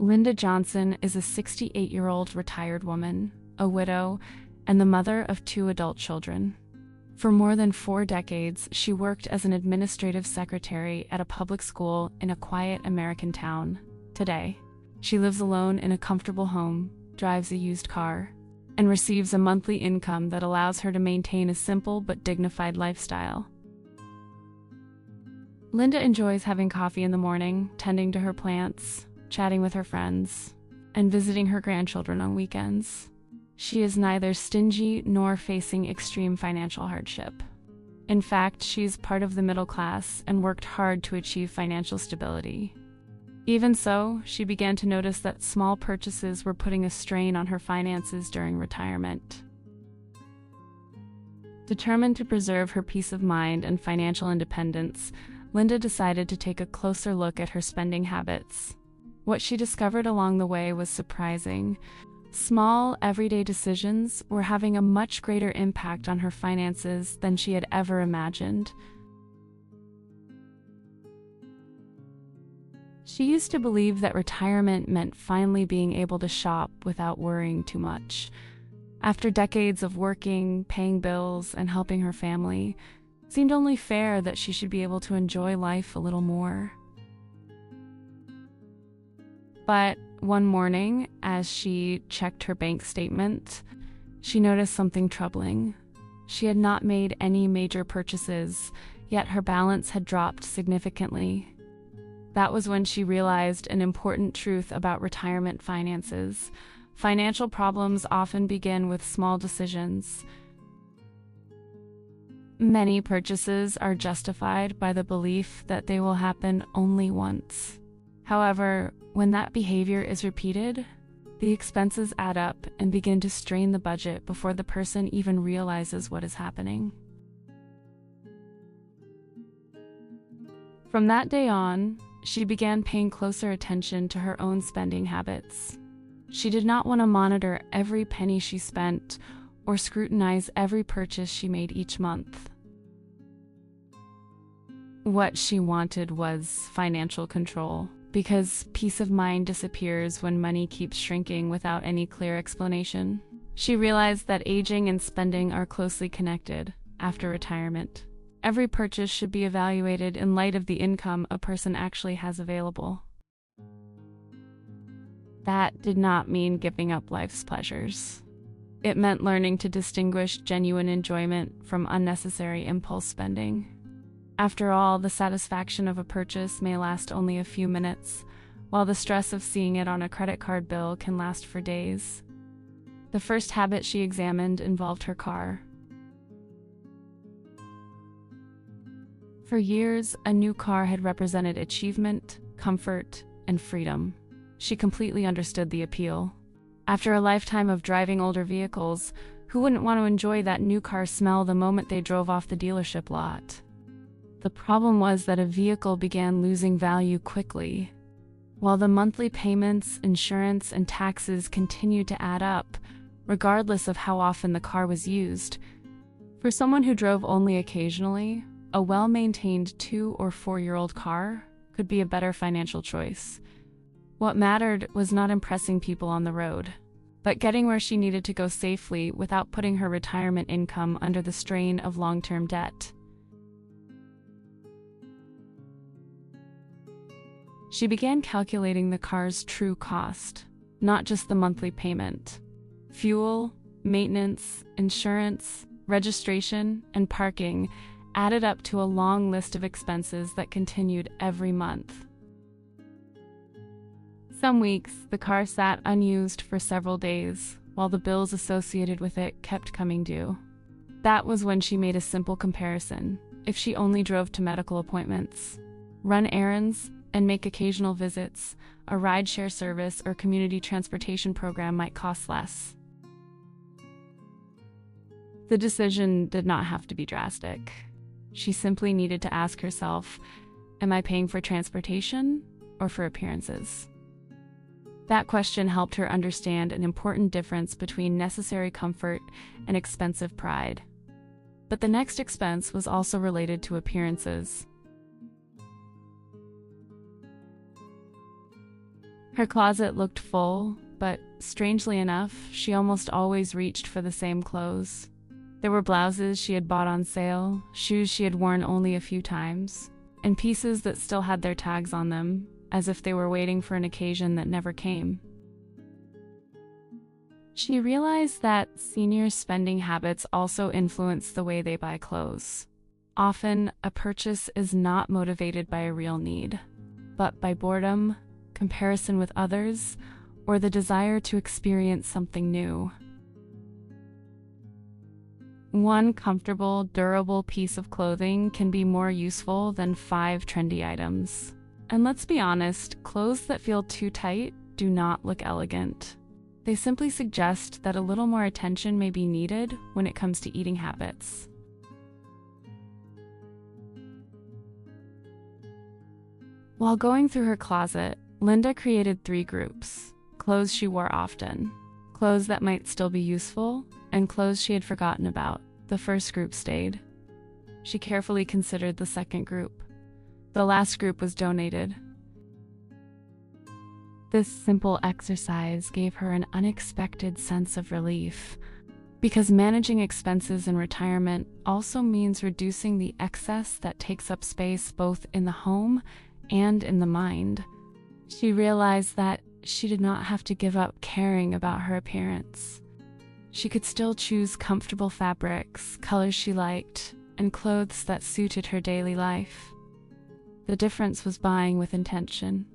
Linda Johnson is a 68-year-old retired woman, a widow, and the mother of 2 adult children. For more than 4 decades, she worked as an administrative secretary at a public school in a quiet American town. Today, she lives alone in a comfortable home, drives a used car, and receives a monthly income that allows her to maintain a simple but dignified lifestyle. Linda enjoys having coffee in the morning, tending to her plants, chatting with her friends, and visiting her grandchildren on weekends. She is neither stingy nor facing extreme financial hardship. In fact, she's part of the middle class and worked hard to achieve financial stability. Even so, she began to notice that small purchases were putting a strain on her finances during retirement. Determined to preserve her peace of mind and financial independence, Linda decided to take a closer look at her spending habits. What she discovered along the way was surprising. Small, everyday decisions were having a much greater impact on her finances than she had ever imagined. She used to believe that retirement meant finally being able to shop without worrying too much. After decades of working, paying bills, and helping her family, it seemed only fair that she should be able to enjoy life a little more. But one morning, as she checked her bank statement, she noticed something troubling. She had not made any major purchases, yet her balance had dropped significantly. That was when she realized an important truth about retirement finances. Financial problems often begin with small decisions. Many purchases are justified by the belief that they will happen only once. However, when that behavior is repeated, the expenses add up and begin to strain the budget before the person even realizes what is happening. From that day on, she began paying closer attention to her own spending habits. She did not want to monitor every penny she spent or scrutinize every purchase she made each month. What she wanted was financial control, because peace of mind disappears when money keeps shrinking without any clear explanation. She realized that aging and spending are closely connected after retirement. Every purchase should be evaluated in light of the income a person actually has available. That did not mean giving up life's pleasures. It meant learning to distinguish genuine enjoyment from unnecessary impulse spending. After all, the satisfaction of a purchase may last only a few minutes, while the stress of seeing it on a credit card bill can last for days. The first habit she examined involved her car. For years, a new car had represented achievement, comfort, and freedom. She completely understood the appeal. After a lifetime of driving older vehicles, who wouldn't want to enjoy that new car smell the moment they drove off the dealership lot? The problem was that a vehicle began losing value quickly. While the monthly payments, insurance, and taxes continued to add up, regardless of how often the car was used. For someone who drove only occasionally, a well-maintained 2- or 4-year-old car could be a better financial choice. What mattered was not impressing people on the road, but getting where she needed to go safely without putting her retirement income under the strain of long-term debt. She began calculating the car's true cost, not just the monthly payment. Fuel, maintenance, insurance, registration, and parking added up to a long list of expenses that continued every month. Some weeks, the car sat unused for several days, while the bills associated with it kept coming due. That was when she made a simple comparison. If she only drove to medical appointments, run errands, and make occasional visits, a rideshare service or community transportation program might cost less. The decision did not have to be drastic. She simply needed to ask herself, am I paying for transportation or for appearances? That question helped her understand an important difference between necessary comfort and expensive pride. But the next expense was also related to appearances. Her closet looked full, but strangely enough, she almost always reached for the same clothes. There were blouses she had bought on sale, shoes she had worn only a few times, and pieces that still had their tags on them, as if they were waiting for an occasion that never came. She realized that seniors' spending habits also influence the way they buy clothes. Often, a purchase is not motivated by a real need, but by boredom, comparison with others, or the desire to experience something new. One comfortable, durable piece of clothing can be more useful than 5 trendy items. And let's be honest, clothes that feel too tight do not look elegant. They simply suggest that a little more attention may be needed when it comes to eating habits. While going through her closet, Linda created 3 groups: clothes she wore often, clothes that might still be useful, and clothes she had forgotten about. The first group stayed. She carefully considered the second group. The last group was donated. This simple exercise gave her an unexpected sense of relief, because managing expenses in retirement also means reducing the excess that takes up space both in the home and in the mind. She realized that she did not have to give up caring about her appearance. She could still choose comfortable fabrics, colors she liked, and clothes that suited her daily life. The difference was buying with intention.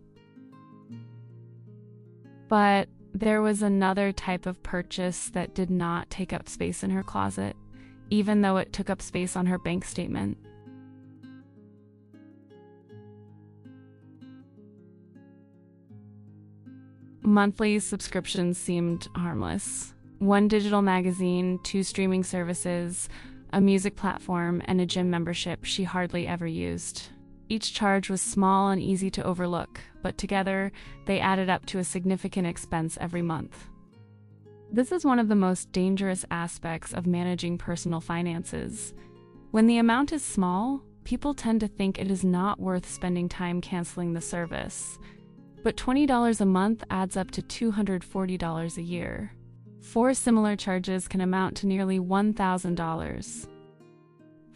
But there was another type of purchase that did not take up space in her closet, even though it took up space on her bank statement. Monthly subscriptions seemed harmless. 1 digital magazine, 2 streaming services, a music platform, and a gym membership she hardly ever used. Each charge was small and easy to overlook, but together, they added up to a significant expense every month. This is one of the most dangerous aspects of managing personal finances. When the amount is small, people tend to think it is not worth spending time canceling the service. But $20 a month adds up to $240 a year. 4 similar charges can amount to nearly $1,000.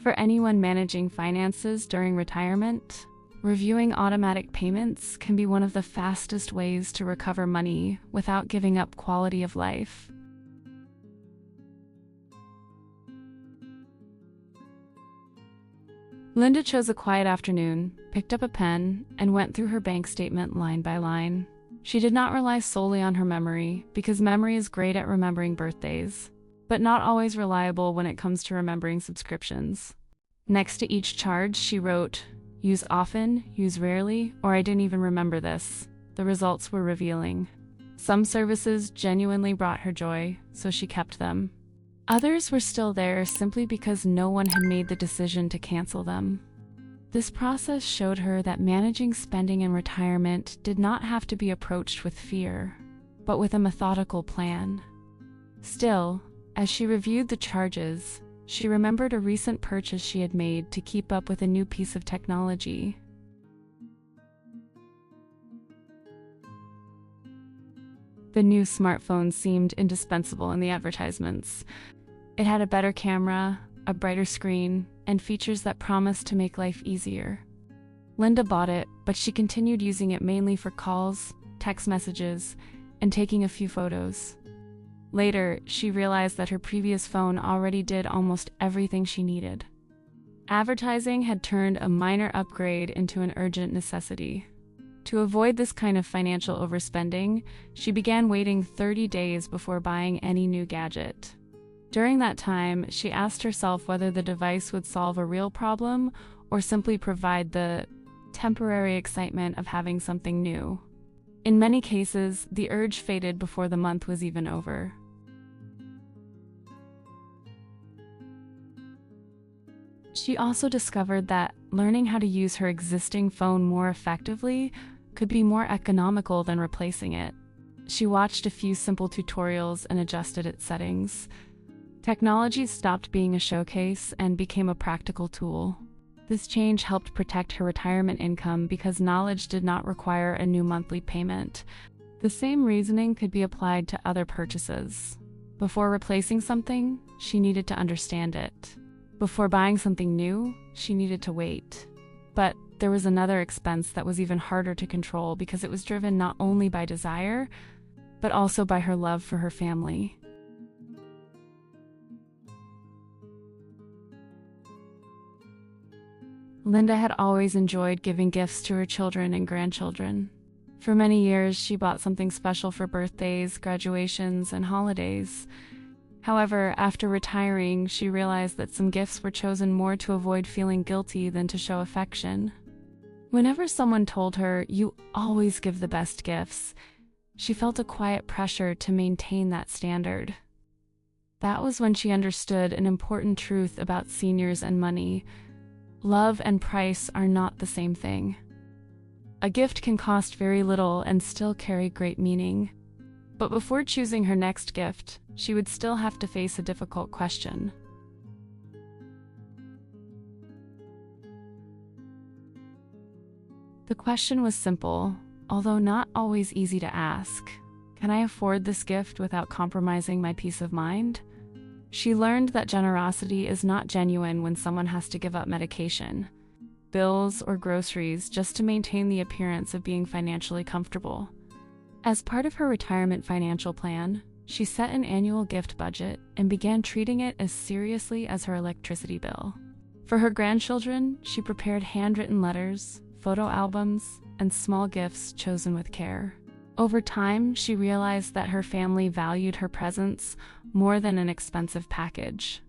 For anyone managing finances during retirement, reviewing automatic payments can be one of the fastest ways to recover money without giving up quality of life. Linda chose a quiet afternoon, picked up a pen, and went through her bank statement line by line. She did not rely solely on her memory, because memory is great at remembering birthdays, but not always reliable when it comes to remembering subscriptions. Next to each charge, she wrote, "Use often, use rarely, or I didn't even remember this." The results were revealing. Some services genuinely brought her joy, so she kept them. Others were still there simply because no one had made the decision to cancel them. This process showed her that managing spending in retirement did not have to be approached with fear, but with a methodical plan. Still, as she reviewed the charges, she remembered a recent purchase she had made to keep up with a new piece of technology. The new smartphone seemed indispensable in the advertisements. It had a better camera, a brighter screen, and features that promised to make life easier. Linda bought it, but she continued using it mainly for calls, text messages, and taking a few photos. Later, she realized that her previous phone already did almost everything she needed. Advertising had turned a minor upgrade into an urgent necessity. To avoid this kind of financial overspending, she began waiting 30 days before buying any new gadget. During that time, she asked herself whether the device would solve a real problem or simply provide the temporary excitement of having something new. In many cases, the urge faded before the month was even over. She also discovered that learning how to use her existing phone more effectively could be more economical than replacing it. She watched a few simple tutorials and adjusted its settings. Technology stopped being a showcase and became a practical tool. This change helped protect her retirement income because knowledge did not require a new monthly payment, The same reasoning could be applied to other purchases. Before replacing something, she needed to understand it. Before buying something new, she needed to wait. But there was another expense that was even harder to control because it was driven not only by desire, but also by her love for her family. Linda had always enjoyed giving gifts to her children and grandchildren. For many years, she bought something special for birthdays, graduations, and holidays. However, after retiring, she realized that some gifts were chosen more to avoid feeling guilty than to show affection. Whenever someone told her, "You always give the best gifts," she felt a quiet pressure to maintain that standard. That was when she understood an important truth about seniors and money. Love and price are not the same thing. A gift can cost very little and still carry great meaning. But before choosing her next gift, she would still have to face a difficult question. The question was simple, although not always easy to ask. Can I afford this gift without compromising my peace of mind? She learned that generosity is not genuine when someone has to give up medication, bills, or groceries just to maintain the appearance of being financially comfortable. As part of her retirement financial plan, she set an annual gift budget and began treating it as seriously as her electricity bill. For her grandchildren, she prepared handwritten letters, photo albums, and small gifts chosen with care. Over time, she realized that her family valued her presence more than an expensive package.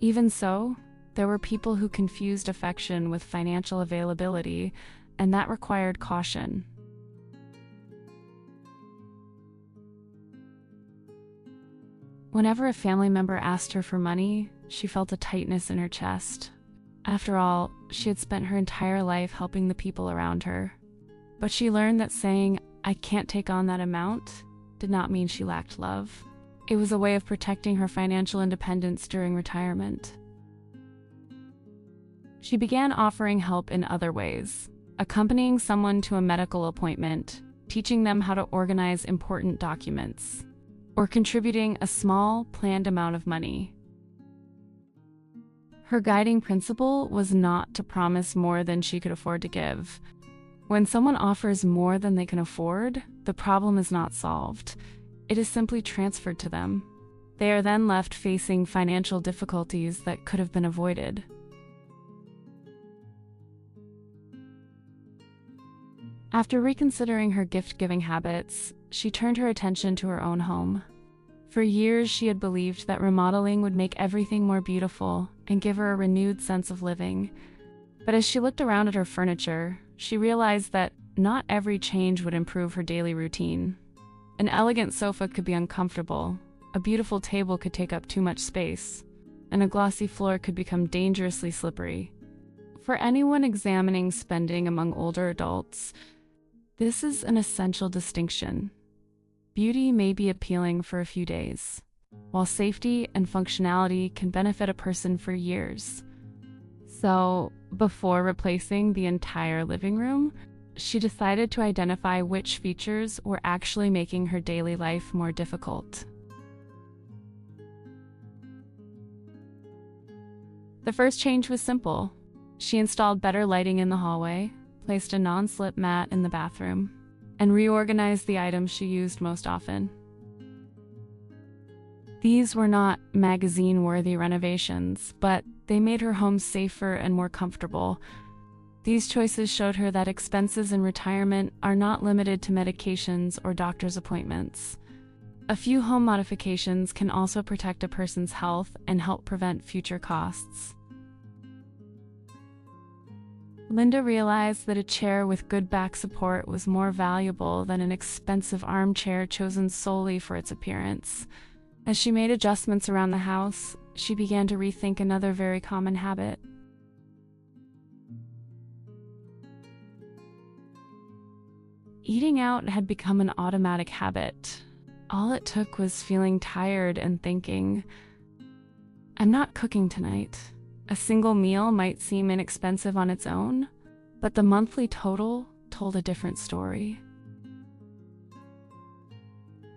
Even so, there were people who confused affection with financial availability, and that required caution. Whenever a family member asked her for money, she felt a tightness in her chest. After all, she had spent her entire life helping the people around her. But she learned that saying, "I can't take on that amount," did not mean she lacked love. It was a way of protecting her financial independence during retirement. She began offering help in other ways, accompanying someone to a medical appointment, teaching them how to organize important documents, or contributing a small, planned amount of money. Her guiding principle was not to promise more than she could afford to give. When someone offers more than they can afford, the problem is not solved. It is simply transferred to them. They are then left facing financial difficulties that could have been avoided. After reconsidering her gift-giving habits, she turned her attention to her own home. For years, she had believed that remodeling would make everything more beautiful and give her a renewed sense of living. But as she looked around at her furniture, she realized that not every change would improve her daily routine. An elegant sofa could be uncomfortable, a beautiful table could take up too much space, and a glossy floor could become dangerously slippery. For anyone examining spending among older adults, this is an essential distinction. Beauty may be appealing for a few days, while safety and functionality can benefit a person for years. So, before replacing the entire living room, she decided to identify which features were actually making her daily life more difficult. The first change was simple. She installed better lighting in the hallway, placed a non-slip mat in the bathroom, and reorganized the items she used most often. These were not magazine-worthy renovations, but they made her home safer and more comfortable. These choices showed her that expenses in retirement are not limited to medications or doctor's appointments. A few home modifications can also protect a person's health and help prevent future costs. Linda realized that a chair with good back support was more valuable than an expensive armchair chosen solely for its appearance. As she made adjustments around the house, she began to rethink another very common habit. Eating out had become an automatic habit. All it took was feeling tired and thinking, "I'm not cooking tonight." A single meal might seem inexpensive on its own, but the monthly total told a different story.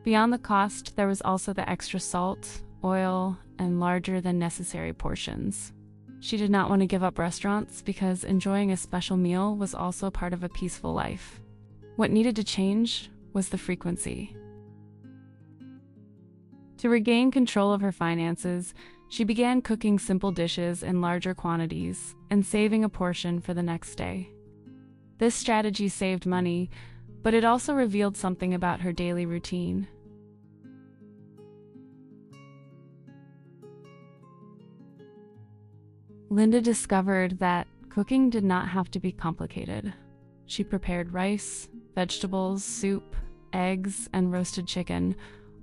Beyond the cost, there was also the extra salt, oil, and larger than necessary portions. She did not want to give up restaurants because enjoying a special meal was also part of a peaceful life. What needed to change was the frequency. To regain control of her finances, she began cooking simple dishes in larger quantities and saving a portion for the next day. This strategy saved money, but it also revealed something about her daily routine. Linda discovered that cooking did not have to be complicated. She prepared rice, vegetables, soup, eggs, and roasted chicken,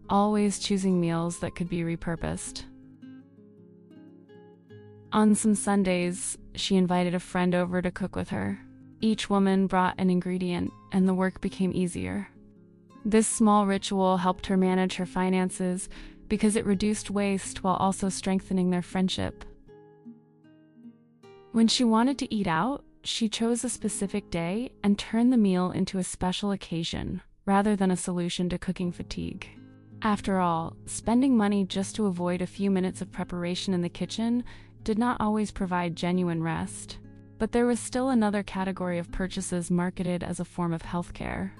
always choosing meals that could be repurposed. On some Sundays, she invited a friend over to cook with her. Each woman brought an ingredient, and the work became easier. This small ritual helped her manage her finances because it reduced waste while also strengthening their friendship. When she wanted to eat out, she chose a specific day and turned the meal into a special occasion, rather than a solution to cooking fatigue. After all, spending money just to avoid a few minutes of preparation in the kitchen did not always provide genuine rest. But there was still another category of purchases marketed as a form of healthcare.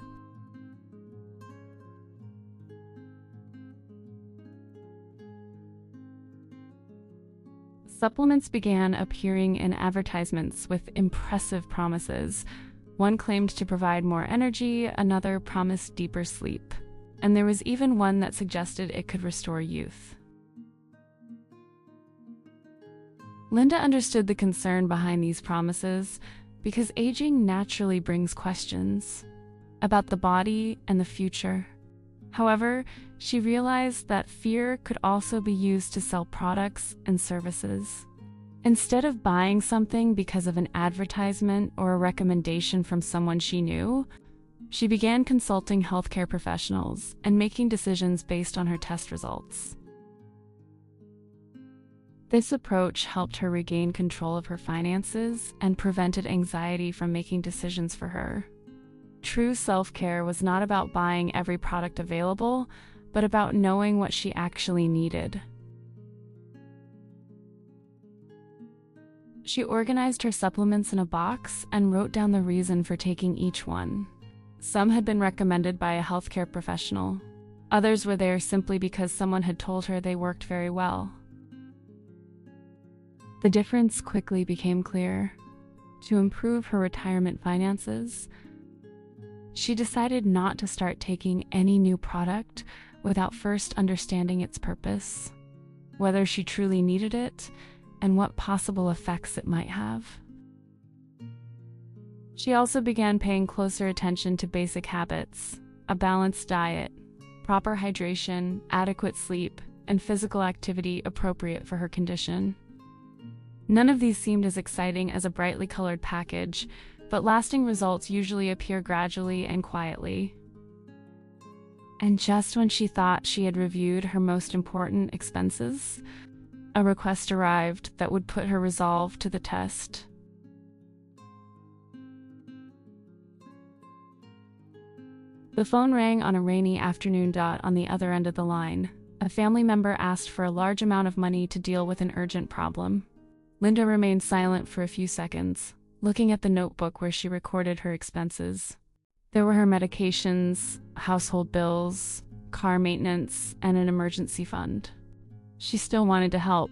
Supplements began appearing in advertisements with impressive promises. One claimed to provide more energy, another promised deeper sleep, and there was even one that suggested it could restore youth. Linda understood the concern behind these promises because aging naturally brings questions about the body and the future. However, she realized that fear could also be used to sell products and services. Instead of buying something because of an advertisement or a recommendation from someone she knew, she began consulting healthcare professionals and making decisions based on her test results. This approach helped her regain control of her finances and prevented anxiety from making decisions for her. True self-care was not about buying every product available, but about knowing what she actually needed. She organized her supplements in a box and wrote down the reason for taking each one. Some had been recommended by a healthcare professional. Others were there simply because someone had told her they worked very well. The difference quickly became clear. To improve her retirement finances, she decided not to start taking any new product without first understanding its purpose, whether she truly needed it, and what possible effects it might have. She also began paying closer attention to basic habits: a balanced diet, proper hydration, adequate sleep, and physical activity appropriate for her condition. None of these seemed as exciting as a brightly colored package, but lasting results usually appear gradually and quietly. And just when she thought she had reviewed her most important expenses, a request arrived that would put her resolve to the test. The phone rang on a rainy afternoon. On the other end of the line, a family member asked for a large amount of money to deal with an urgent problem. Linda remained silent for a few seconds, looking at the notebook where she recorded her expenses. There were her medications, household bills, car maintenance, and an emergency fund. She still wanted to help,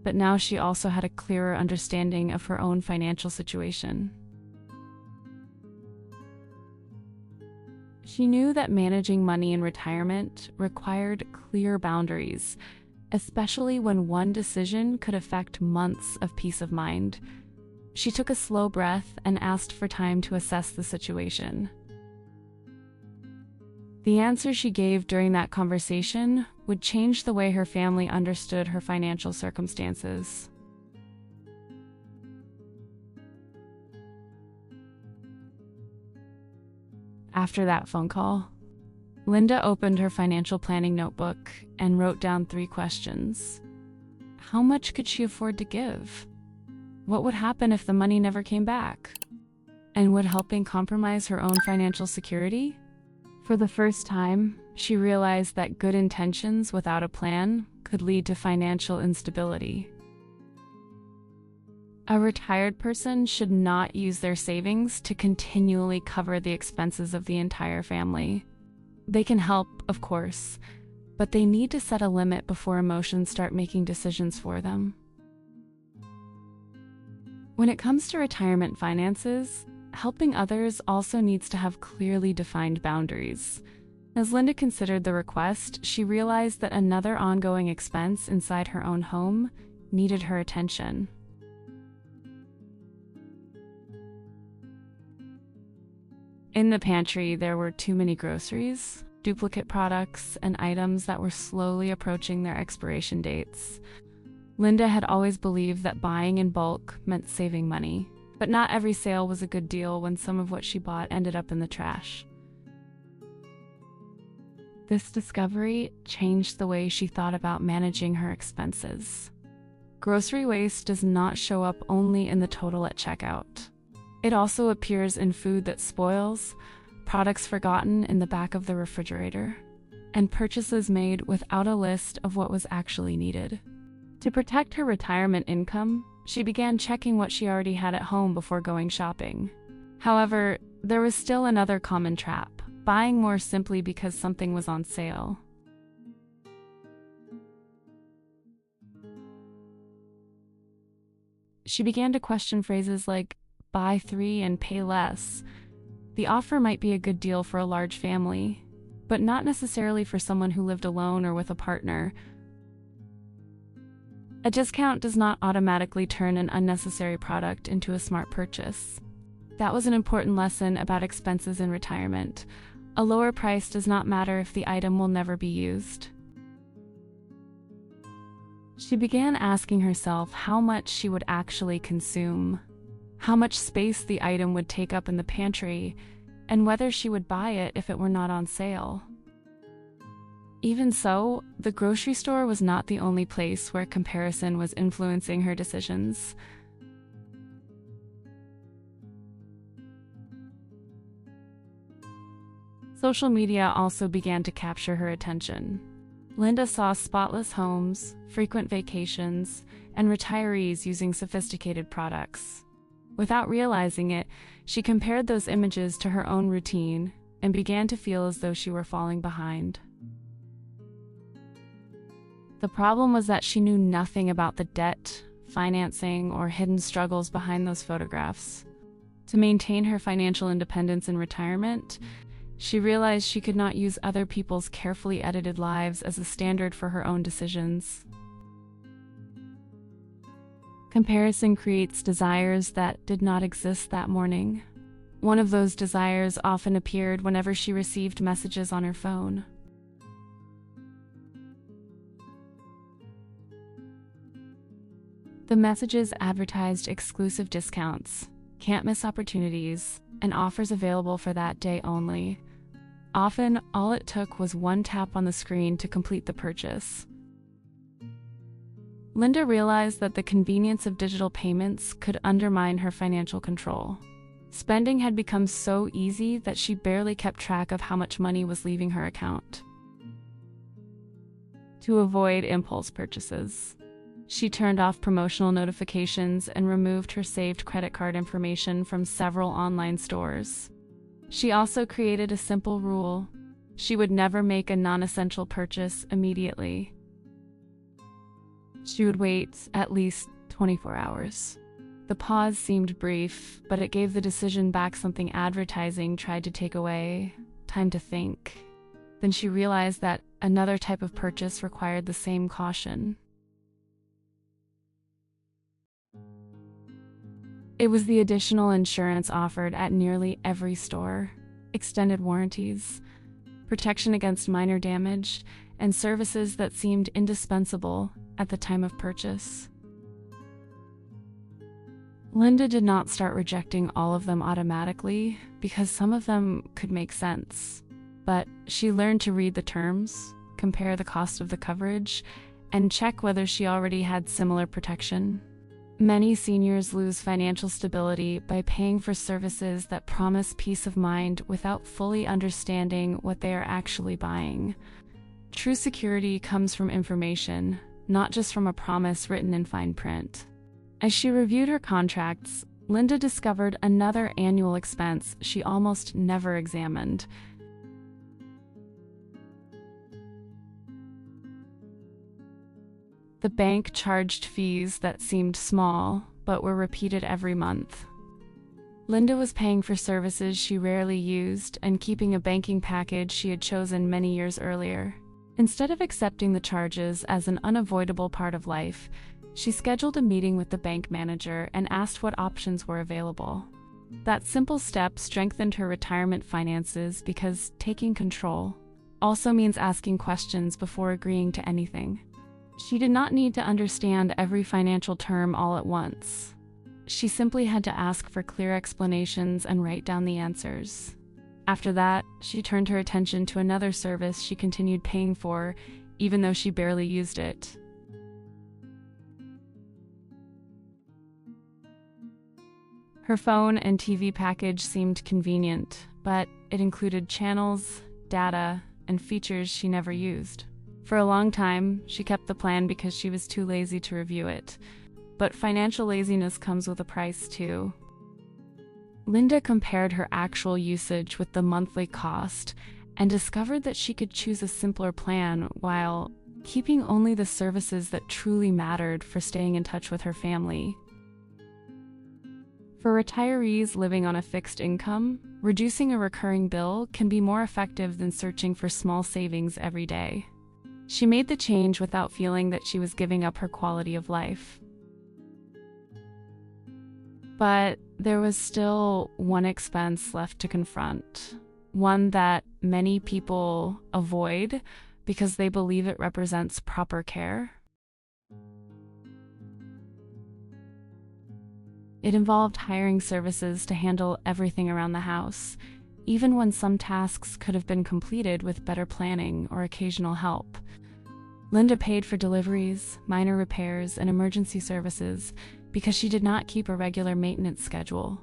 but now she also had a clearer understanding of her own financial situation. She knew that managing money in retirement required clear boundaries, especially when one decision could affect months of peace of mind. She took a slow breath and asked for time to assess the situation. The answer she gave during that conversation would change the way her family understood her financial circumstances. After that phone call, Linda opened her financial planning notebook and wrote down 3 questions. How much could she afford to give? What would happen if the money never came back? And would helping compromise her own financial security? For the first time, she realized that good intentions without a plan could lead to financial instability. A retired person should not use their savings to continually cover the expenses of the entire family. They can help, of course, but they need to set a limit before emotions start making decisions for them. When it comes to retirement finances, helping others also needs to have clearly defined boundaries. As Linda considered the request, she realized that another ongoing expense inside her own home needed her attention. In the pantry, there were too many groceries, duplicate products, and items that were slowly approaching their expiration dates. Linda had always believed that buying in bulk meant saving money, but not every sale was a good deal when some of what she bought ended up in the trash. This discovery changed the way she thought about managing her expenses. Grocery waste does not show up only in the total at checkout. It also appears in food that spoils, products forgotten in the back of the refrigerator, and purchases made without a list of what was actually needed. To protect her retirement income, she began checking what she already had at home before going shopping. However, there was still another common trap: buying more simply because something was on sale. She began to question phrases like, "buy 3 and pay less." The offer might be a good deal for a large family, but not necessarily for someone who lived alone or with a partner. A discount does not automatically turn an unnecessary product into a smart purchase. That was an important lesson about expenses in retirement. A lower price does not matter if the item will never be used. She began asking herself how much she would actually consume, how much space the item would take up in the pantry, and whether she would buy it if it were not on sale. Even so, the grocery store was not the only place where comparison was influencing her decisions. Social media also began to capture her attention. Linda saw spotless homes, frequent vacations, and retirees using sophisticated products. Without realizing it, she compared those images to her own routine and began to feel as though she were falling behind. The problem was that she knew nothing about the debt, financing, or hidden struggles behind those photographs. To maintain her financial independence in retirement, she realized she could not use other people's carefully edited lives as a standard for her own decisions. Comparison creates desires that did not exist that morning. One of those desires often appeared whenever she received messages on her phone. The messages advertised exclusive discounts, can't miss opportunities, and offers available for that day only. Often, all it took was one tap on the screen to complete the purchase. Linda realized that the convenience of digital payments could undermine her financial control. Spending had become so easy that she barely kept track of how much money was leaving her account. To avoid impulse purchases, she turned off promotional notifications and removed her saved credit card information from several online stores. She also created a simple rule: she would never make a non-essential purchase immediately. She would wait at least 24 hours. The pause seemed brief, but it gave the decision back something advertising tried to take away: time to think. Then she realized that another type of purchase required the same caution. It was the additional insurance offered at nearly every store: extended warranties, protection against minor damage, and services that seemed indispensable at the time of purchase. Linda did not start rejecting all of them automatically, because some of them could make sense. But she learned to read the terms, compare the cost of the coverage, and check whether she already had similar protection. Many seniors lose financial stability by paying for services that promise peace of mind without fully understanding what they are actually buying. True security comes from information, not just from a promise written in fine print. As she reviewed her contracts, Linda discovered another annual expense she almost never examined. The bank charged fees that seemed small, but were repeated every month. Linda was paying for services she rarely used and keeping a banking package she had chosen many years earlier. Instead of accepting the charges as an unavoidable part of life, she scheduled a meeting with the bank manager and asked what options were available. That simple step strengthened her retirement finances because taking control also means asking questions before agreeing to anything. She did not need to understand every financial term all at once. She simply had to ask for clear explanations and write down the answers. After that, she turned her attention to another service she continued paying for, even though she barely used it. Her phone and TV package seemed convenient, but it included channels, data, and features she never used. For a long time, she kept the plan because she was too lazy to review it. But financial laziness comes with a price too. Linda compared her actual usage with the monthly cost and discovered that she could choose a simpler plan while keeping only the services that truly mattered for staying in touch with her family. For retirees living on a fixed income, reducing a recurring bill can be more effective than searching for small savings every day. She made the change without feeling that she was giving up her quality of life. But there was still one expense left to confront, one that many people avoid because they believe it represents proper care. It involved hiring services to handle everything around the house, even when some tasks could have been completed with better planning or occasional help. Linda paid for deliveries, minor repairs, and emergency services because she did not keep a regular maintenance schedule.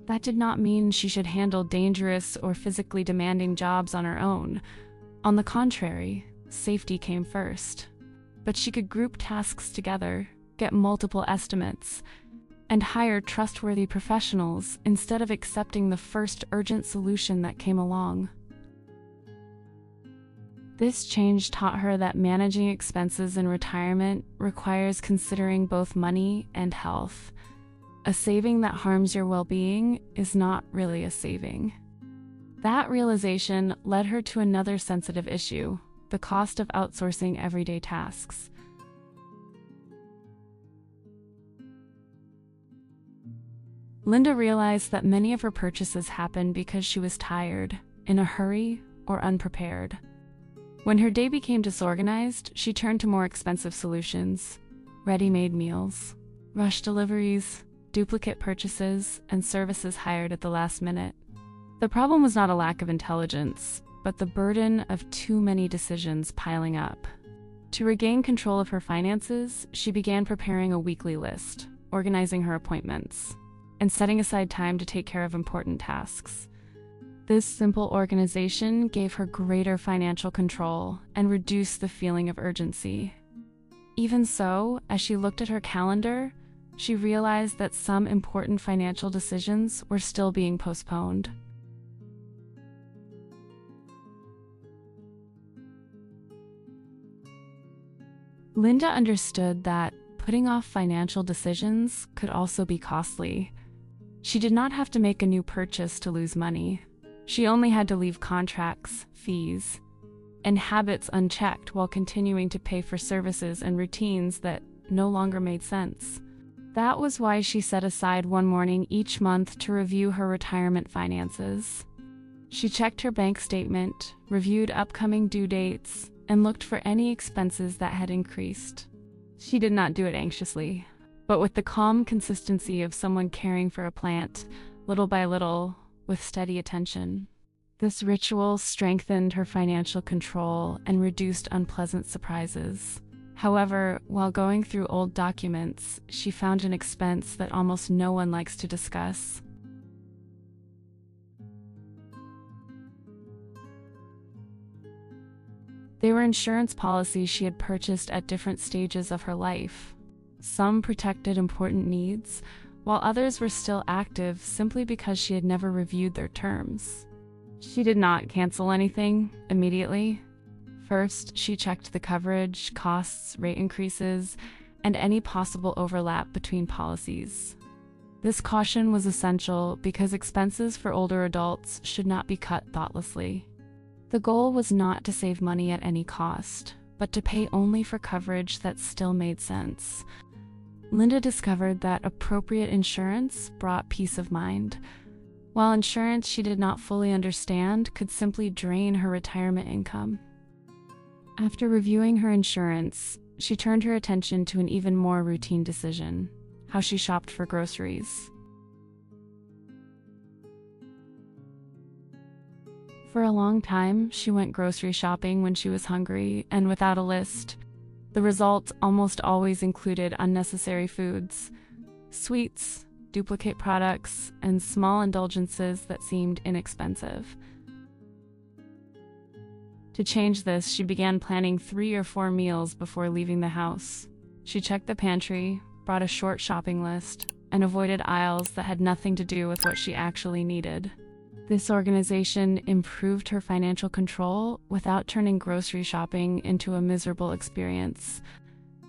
That did not mean she should handle dangerous or physically demanding jobs on her own. On the contrary, safety came first. But she could group tasks together, get multiple estimates, and hire trustworthy professionals instead of accepting the first urgent solution that came along. This change taught her that managing expenses in retirement requires considering both money and health. A saving that harms your well-being is not really a saving. That realization led her to another sensitive issue, the cost of outsourcing everyday tasks. Linda realized that many of her purchases happened because she was tired, in a hurry, or unprepared. When her day became disorganized, she turned to more expensive solutions: ready-made meals, rush deliveries, duplicate purchases, and services hired at the last minute. The problem was not a lack of intelligence, but the burden of too many decisions piling up. To regain control of her finances, she began preparing a weekly list, organizing her appointments, and setting aside time to take care of important tasks. This simple organization gave her greater financial control and reduced the feeling of urgency. Even so, as she looked at her calendar, she realized that some important financial decisions were still being postponed. Linda understood that putting off financial decisions could also be costly. She did not have to make a new purchase to lose money. She only had to leave contracts, fees, and habits unchecked while continuing to pay for services and routines that no longer made sense. That was why she set aside one morning each month to review her retirement finances. She checked her bank statement, reviewed upcoming due dates, and looked for any expenses that had increased. She did not do it anxiously, but with the calm consistency of someone caring for a plant, little by little, with steady attention. This ritual strengthened her financial control and reduced unpleasant surprises. However, while going through old documents, she found an expense that almost no one likes to discuss. They were insurance policies she had purchased at different stages of her life. Some protected important needs, while others were still active simply because she had never reviewed their terms. She did not cancel anything immediately. First, she checked the coverage, costs, rate increases, and any possible overlap between policies. This caution was essential because expenses for older adults should not be cut thoughtlessly. The goal was not to save money at any cost, but to pay only for coverage that still made sense. Linda discovered that appropriate insurance brought peace of mind, while insurance she did not fully understand could simply drain her retirement income. After reviewing her insurance, she turned her attention to an even more routine decision: how she shopped for groceries. For a long time, she went grocery shopping when she was hungry and without a list. The result almost always included unnecessary foods, sweets, duplicate products, and small indulgences that seemed inexpensive. To change this, she began planning 3 or 4 meals before leaving the house. She checked the pantry, brought a short shopping list, and avoided aisles that had nothing to do with what she actually needed. This organization improved her financial control without turning grocery shopping into a miserable experience.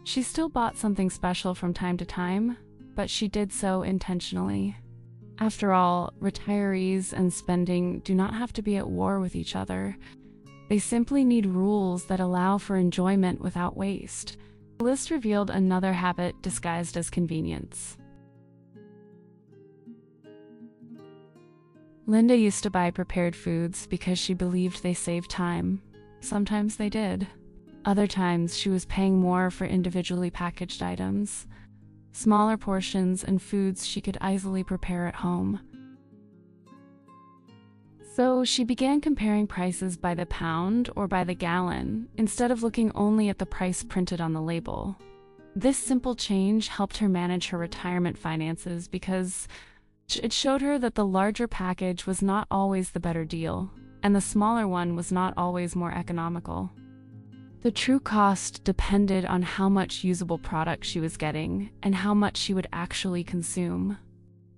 She still bought something special from time to time, but she did so intentionally. After all, retirees and spending do not have to be at war with each other. They simply need rules that allow for enjoyment without waste. The list revealed another habit disguised as convenience. Linda used to buy prepared foods because she believed they saved time. Sometimes they did. Other times she was paying more for individually packaged items, smaller portions, and foods she could easily prepare at home. So she began comparing prices by the pound or by the gallon, instead of looking only at the price printed on the label. This simple change helped her manage her retirement finances because it showed her that the larger package was not always the better deal, and the smaller one was not always more economical. The true cost depended on how much usable product she was getting and how much she would actually consume.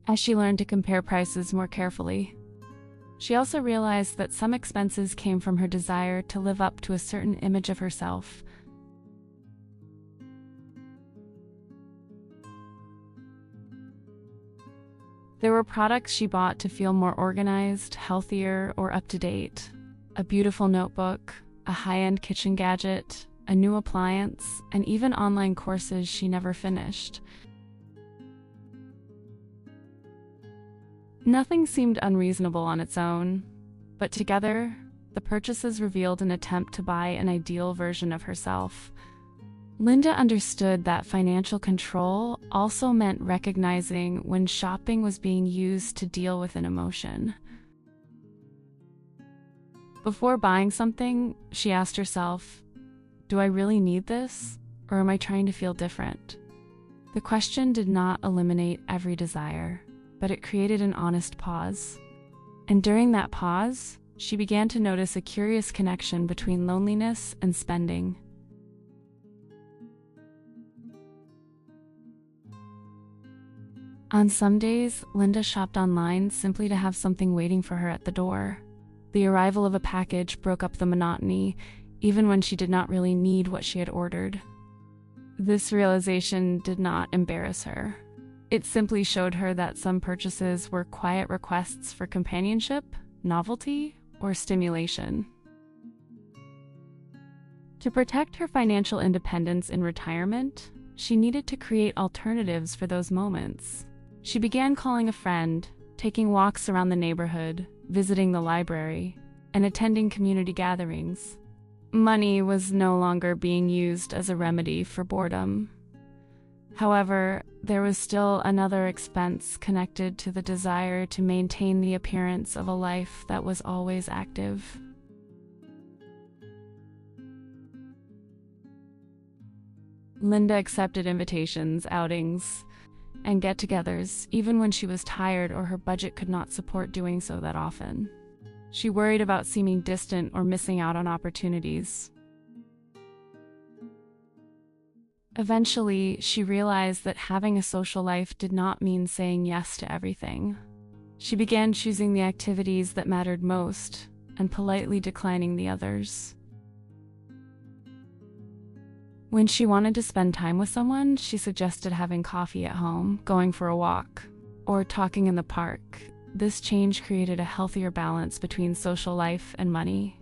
As she learned to compare prices more carefully, she also realized that some expenses came from her desire to live up to a certain image of herself. There were products she bought to feel more organized, healthier, or up to date. A beautiful notebook, a high-end kitchen gadget, a new appliance, and even online courses she never finished. Nothing seemed unreasonable on its own, but together, the purchases revealed an attempt to buy an ideal version of herself. Linda understood that financial control also meant recognizing when shopping was being used to deal with an emotion. Before buying something, she asked herself, "Do I really need this, or am I trying to feel different?" The question did not eliminate every desire, but it created an honest pause. And during that pause, she began to notice a curious connection between loneliness and spending. On some days, Linda shopped online simply to have something waiting for her at the door. The arrival of a package broke up the monotony, even when she did not really need what she had ordered. This realization did not embarrass her. It simply showed her that some purchases were quiet requests for companionship, novelty, or stimulation. To protect her financial independence in retirement, she needed to create alternatives for those moments. She began calling a friend, taking walks around the neighborhood, visiting the library, and attending community gatherings. Money was no longer being used as a remedy for boredom. However, there was still another expense connected to the desire to maintain the appearance of a life that was always active. Linda accepted invitations, outings, and get-togethers, even when she was tired or her budget could not support doing so that often. She worried about seeming distant or missing out on opportunities. Eventually, she realized that having a social life did not mean saying yes to everything. She began choosing the activities that mattered most and politely declining the others. When she wanted to spend time with someone, she suggested having coffee at home, going for a walk, or talking in the park. This change created a healthier balance between social life and money,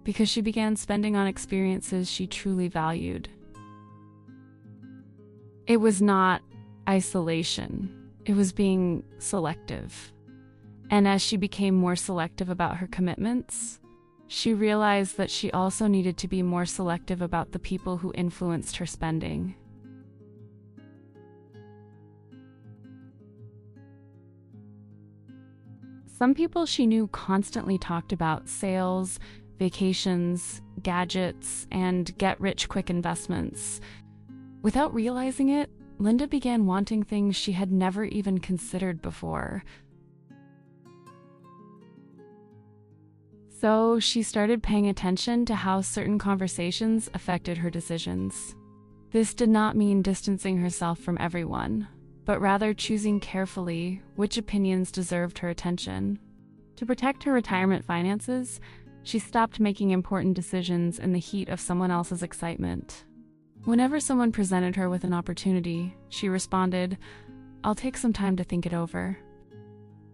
because she began spending on experiences she truly valued. It was not isolation, it was being selective. And as she became more selective about her commitments, she realized that she also needed to be more selective about the people who influenced her spending. Some people she knew constantly talked about sales, vacations, gadgets, and get-rich-quick investments. Without realizing it, Linda began wanting things she had never even considered before. So she started paying attention to how certain conversations affected her decisions. This did not mean distancing herself from everyone, but rather choosing carefully which opinions deserved her attention. To protect her retirement finances, she stopped making important decisions in the heat of someone else's excitement. Whenever someone presented her with an opportunity, she responded, "I'll take some time to think it over."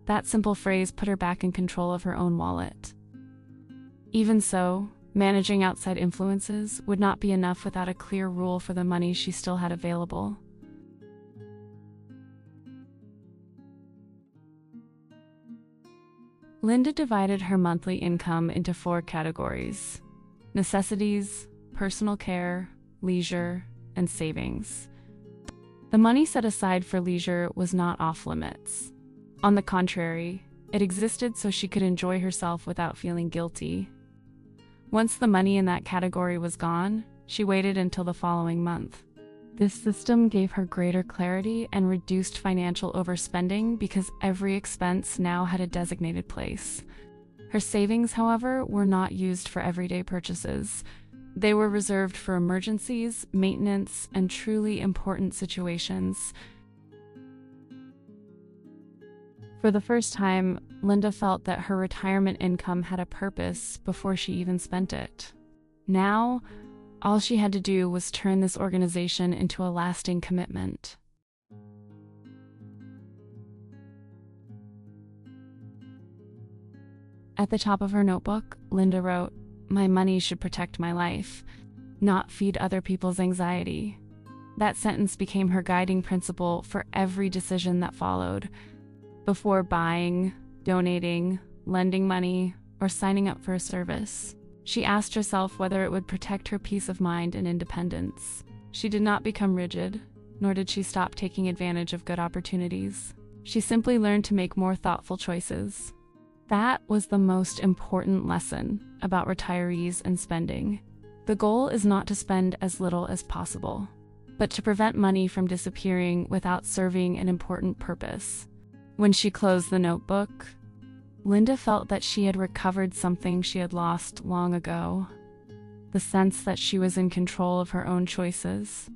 That simple phrase put her back in control of her own wallet. Even so, managing outside influences would not be enough without a clear rule for the money she still had available. Linda divided her monthly income into 4 categories: necessities, personal care, leisure, and savings. The money set aside for leisure was not off limits. On the contrary, it existed so she could enjoy herself without feeling guilty. Once the money in that category was gone, she waited until the following month. This system gave her greater clarity and reduced financial overspending because every expense now had a designated place. Her savings, however, were not used for everyday purchases. They were reserved for emergencies, maintenance, and truly important situations. For the first time, Linda felt that her retirement income had a purpose before she even spent it. Now, all she had to do was turn this organization into a lasting commitment. At the top of her notebook, Linda wrote, "My money should protect my life, not feed other people's anxiety." That sentence became her guiding principle for every decision that followed. Before buying, donating, lending money, or signing up for a service, she asked herself whether it would protect her peace of mind and independence. She did not become rigid, nor did she stop taking advantage of good opportunities. She simply learned to make more thoughtful choices. That was the most important lesson about retirees and spending. The goal is not to spend as little as possible, but to prevent money from disappearing without serving an important purpose. When she closed the notebook, Linda felt that she had recovered something she had lost long ago, the sense that she was in control of her own choices.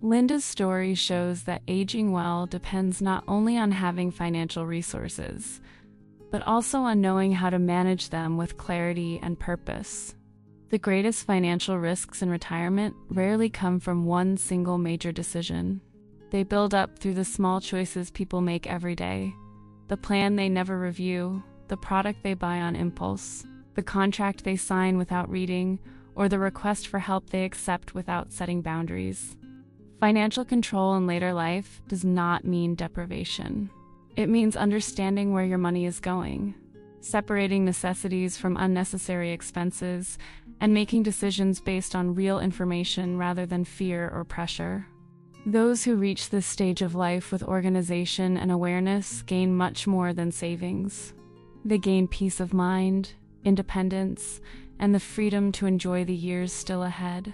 Linda's story shows that aging well depends not only on having financial resources, but also on knowing how to manage them with clarity and purpose. The greatest financial risks in retirement rarely come from one single major decision. They build up through the small choices people make every day, the plan they never review, the product they buy on impulse, the contract they sign without reading, or the request for help they accept without setting boundaries. Financial control in later life does not mean deprivation. It means understanding where your money is going, separating necessities from unnecessary expenses, and making decisions based on real information rather than fear or pressure. Those who reach this stage of life with organization and awareness gain much more than savings. They gain peace of mind, independence, and the freedom to enjoy the years still ahead.